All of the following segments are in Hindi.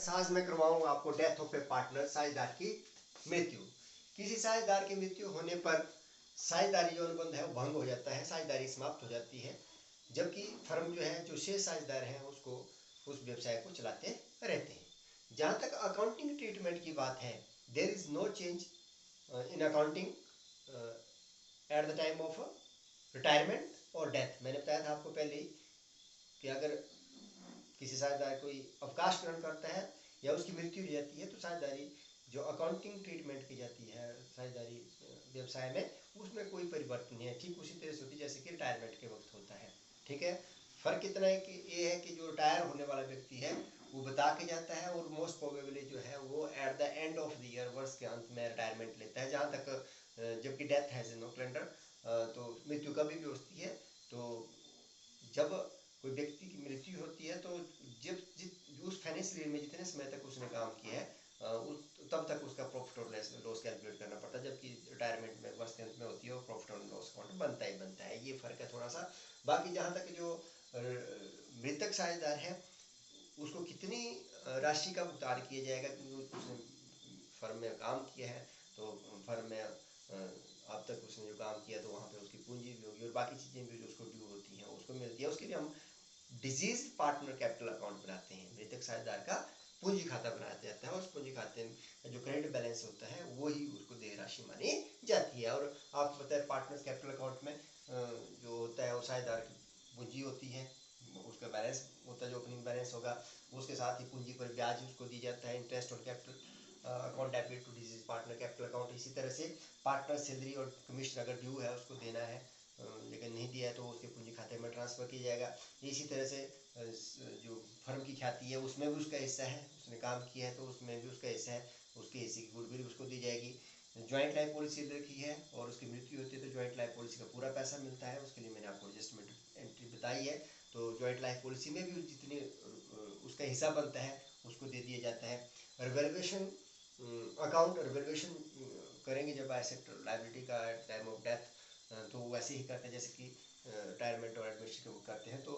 आज मैं करवाऊंगा आपको डेथ ऑफ ए पार्टनर, साझेदार की मृत्यु। किसी साझेदार की मृत्यु होने पर साझेदारी जो अनुबंध है वो भंग हो जाता है, साझेदारी समाप्त हो जाती है, जबकि फर्म जो है, जो शेष साझेदार हैं, उसको उस व्यवसाय को चलाते रहते हैं। जहाँ तक अकाउंटिंग ट्रीटमेंट की बात है, there is no change in accounting at the time of retirement और डेथ। मैंने बताया था आपको पहले ही कि अगर किसी साझेदार कोई अवकाश ग्रहण करता है या उसकी मृत्यु हो जाती है तो साझेदारी जो अकाउंटिंग ट्रीटमेंट की जाती है साझेदारी व्यवसाय में, उसमें कोई परिवर्तन नहीं है, ठीक उसी तरह से होती है जैसे कि रिटायरमेंट के वक्त होता है। ठीक है, फर्क इतना है कि ये है कि जो रिटायर होने वाला व्यक्ति है वो बता के जाता है और मोस्ट प्रोबेबली जो है वो at the end of the year, वर्ष के अंत में रिटायरमेंट लेता है। जहाँ तक जबकि डेथ हैज नो कैलेंडर, तो मृत्यु कभी भी होती है। तो जब कोई व्यक्ति की मृत्यु होती है तो जब उस फाइनेंशियल ईयर में जितने समय तक उसने काम किया है तब तक उसका प्रॉफिट और लॉस कैलकुलेट करना पड़ता है, जबकि रिटायरमेंट में वर्ष के अंत में होती है और प्रॉफिट और लॉस अकाउंट बनता ही बनता है। ये फर्क है थोड़ा सा। बाकी जहाँ तक जो मृतक साझेदार है उसको कितनी राशि का भुगतान किया जाएगा, क्योंकि उसने फर्म में काम किया है तो फर्म में अब तक उसने जो काम किया तो वहाँ पे उसकी पूंजी भी होगी और बाकी चीज़ें भी जो उसको ड्यू होती हैं उसको मिलती है। उसके लिए हम डिजीज पार्टनर कैपिटल अकाउंट बनाते हैं, मृतक साझेदार का पूंजी खाता बनाया जाता है। उस पूंजी खाते में जो क्रेडिट बैलेंस होता है वही उसको देय राशि मानी जाती है। और आपको पता है पार्टनर कैपिटल अकाउंट में जो होता है वो साझेदार की पूंजी होती है, उसका बैलेंस होता है जो ओपनिंग बैलेंस होगा, उसके साथ ही पूंजी पर ब्याज उसको दी जाता है, इंटरेस्ट और capital account debit to deceased partner capital account. इसी तरह से पार्टनर सैलरी और कमीशन अगर ड्यू है उसको देना है लेकिन नहीं दिया है तो उसके पूंजी खाते में ट्रांसफ़र किया जाएगा। इसी तरह से जो फर्म की ख्याति है उसमें भी उसका हिस्सा है, उसने काम किया है तो उसमें भी उसका हिस्सा है, उसके हिस्से की गुडविल उसको दी जाएगी। ज्वाइंट लाइफ पॉलिसी रखी है और उसकी मृत्यु होती है तो ज्वाइंट लाइफ पॉलिसी का पूरा पैसा मिलता है, उसके लिए मैंने आपको एडजस्टमेंट एंट्री बताई है। तो ज्वाइंट लाइफ पॉलिसी में भी जितने उसका हिस्सा बनता है उसको दे दिया जाता है। रिवैल्यूएशन अकाउंट रिवैल्यूएशन करेंगे जब एसेट लायबिलिटी का टाइम ऑफ डेथ, तो वैसे ही करते हैं जैसे कि रिटायरमेंट और एडमिनिस्ट्रेशन को करते हैं। तो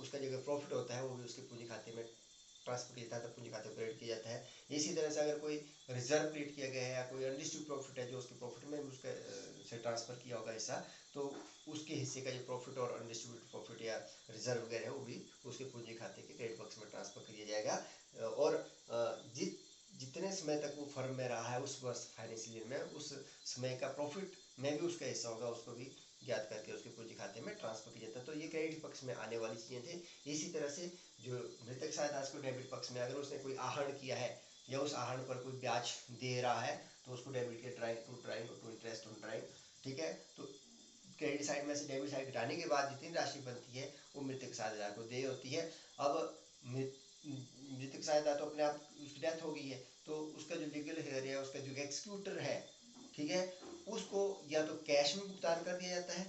उसका जो प्रॉफिट होता है वो भी उसके पूंजी खाते में ट्रांसफर किया जाता है, पूंजी खाते में क्रेडिट किया जाता है। इसी तरह से अगर कोई रिजर्व क्रिएट किया गया है या कोई अनडिस्ट्रीब्यूटेड प्रॉफिट है जो उसके प्रॉफिट में उसका से ट्रांसफर किया होगा हिस्सा, तो उसके हिस्से का जो प्रॉफिट और अनडिस्ट्रीब्यूटेड प्रॉफिट या रिजर्व वगैरह है वो भी उसके पूंजी खाते के क्रेडिट बॉक्स में ट्रांसफर किया जाएगा। और जितने समय तक वो फर्म में रहा है उस वर्ष फाइनेंशियल ईयर में, उस समय का प्रॉफिट में भी उसका हिस्सा होगा, उसको भी ज्ञात करके उसके पूंजी खाते में ट्रांसफर किया जाता है। तो ये क्रेडिट पक्ष में आने वाली चीज़ें थे। इसी तरह से जो मृतक साझेदार को डेबिट पक्ष में अगर उसने कोई आहरण किया है या उस आहरण पर कोई ब्याज दे रहा है तो उसको डेबिट के drawing to interest on drawing. ठीक है, तो क्रेडिट साइड में से डेबिट साइड घटाने के बाद जितनी राशि बनती है वो मृतक साझेदार को देय होती है। अब मृतक साझेदार तो अपने आप उसकी डेथ हो गई है तो उसका जो लीगल हेयर है, उसका जो एक्सिक्यूटर है, ठीक है, उसको या तो कैश में भुगतान कर दिया जाता है।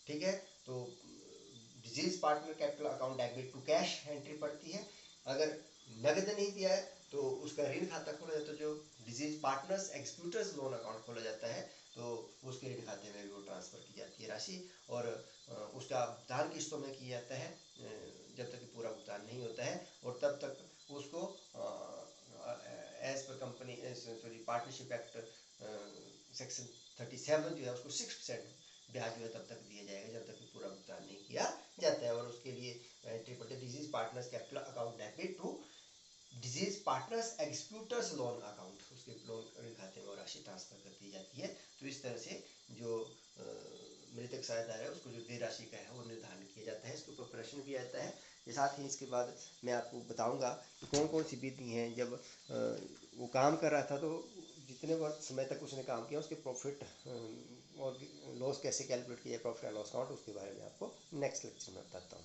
ठीक है, तो deceased partner capital account debit to cash entry पड़ती है। अगर नगद नहीं दिया है तो उसका ऋण खाता खोला जाता है, जो disease partners executors loan account खोला जाता है, तो उसके ऋण खाते में भी वो ट्रांसफ़र की जाती है राशि और उसका भुगतान किस्तों में किया जाता है जब तक कि पूरा भुगतान नहीं होता है। और तब तक उसको as per company sorry partnership act section 37 जो है उसको 6% ब्याज जो है तब तक दिया जाएगा जब तक कि पूरा भुगतान नहीं किया जाता है। और उसके लिए एंट्री पड़ती है deceased partners capital account debit to deceased partners executors loan account, उसके लोन ऋण खाते में राशि ट्रांसफर कर दी जाती है। तो इस तरह से जो मृतक साझेदार है उसको जो देय राशि का है वो निर्धारण किया जाता है। इसके ऊपर प्रश्न भी आता है। साथ ही इसके बाद मैं आपको बताऊंगा कि कौन कौन सी विधि हैं जब वो काम कर रहा था तो जितने वर्ष समय तक उसने काम किया उसके प्रॉफिट और लॉस कैसे कैलकुलेट किया जाए, प्रॉफिट एंड लॉस अकाउंट, उसके बारे में आपको नेक्स्ट लेक्चर में बताता हूँ।